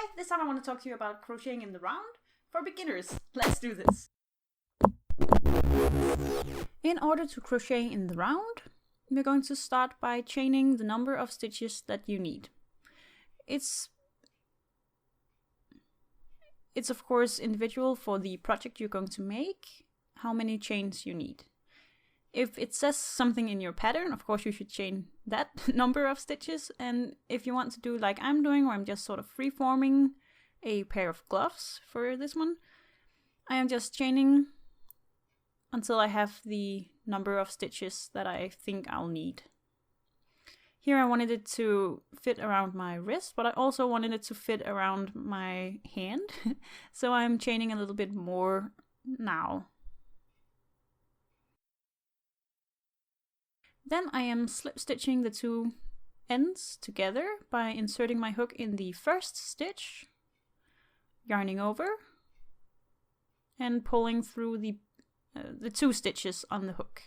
Hi, this time I want to talk to you about crocheting in the round for beginners. Let's do this. In order to crochet in the round, we're going to start by chaining the number of stitches that you need. It's of course individual for the project you're going to make, how many chains you need. If it says something in your pattern, of course you should chain that number of stitches, and if you want to do like I'm doing, where I'm just sort of free-forming a pair of gloves for this one, I am just chaining until I have the number of stitches that I think I'll need. Here I wanted it to fit around my wrist, but I also wanted it to fit around my hand, so I'm chaining a little bit more now. Then I am slip stitching the two ends together by inserting my hook in the first stitch, yarning over, and pulling through the two stitches on the hook.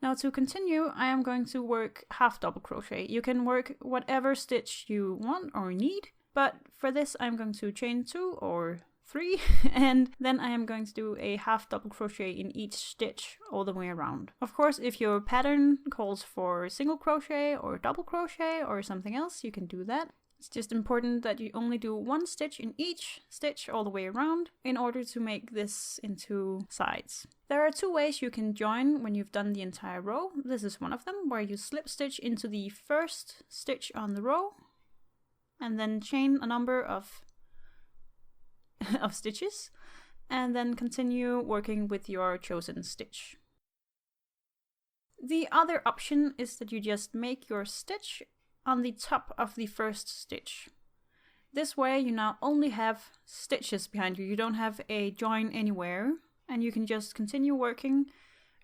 Now to continue, I am going to work half double crochet. You can work whatever stitch you want or need, but for this I'm going to chain 2 or 3, and then I am going to do a half double crochet in each stitch all the way around. Of course, if your pattern calls for single crochet or double crochet or something else, you can do that. It's just important that you only do 1 stitch in each stitch all the way around in order to make this into sides. There are 2 ways you can join when you've done the entire row. This is one of them, where you slip stitch into the first stitch on the row and then chain a number of stitches, and then continue working with your chosen stitch. The other option is that you just make your stitch on the top of the first stitch. This way you now only have stitches behind you. You don't have a join anywhere, and you can just continue working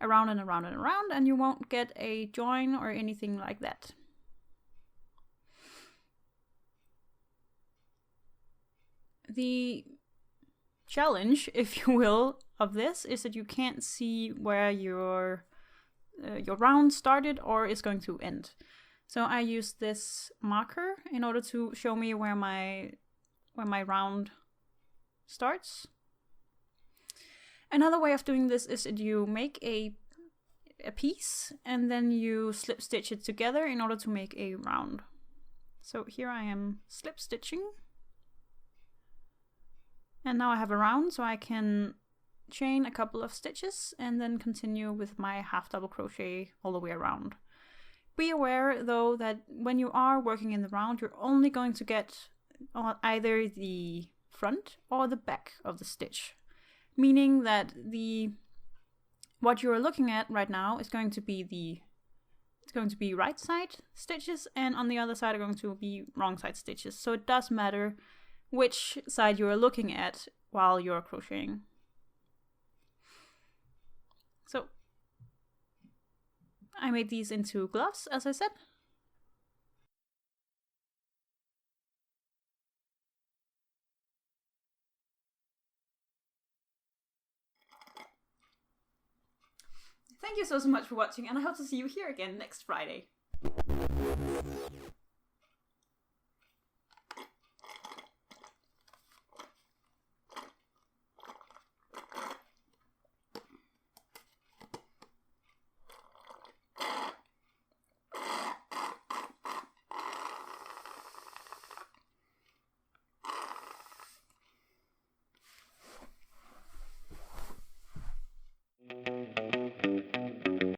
around and around and around, and you won't get a join or anything like that. The challenge, if you will, of this is that you can't see where your round started or is going to end. So I use this marker in order to show me where my round starts. Another way of doing this is that you make a piece and then you slip stitch it together in order to make a round. So here I am slip stitching. And now I have a round, so I can chain a couple of stitches and then continue with my half double crochet all the way around. Be aware though that when you are working in the round, you're only going to get either the front or the back of the stitch. Meaning that what you're looking at right now is going to be right side stitches, and on the other side are going to be wrong side stitches. So it does matter which side you are looking at while you're crocheting. So I made these into gloves, as I said. Thank you so much for watching, and I hope to see you here again next Friday.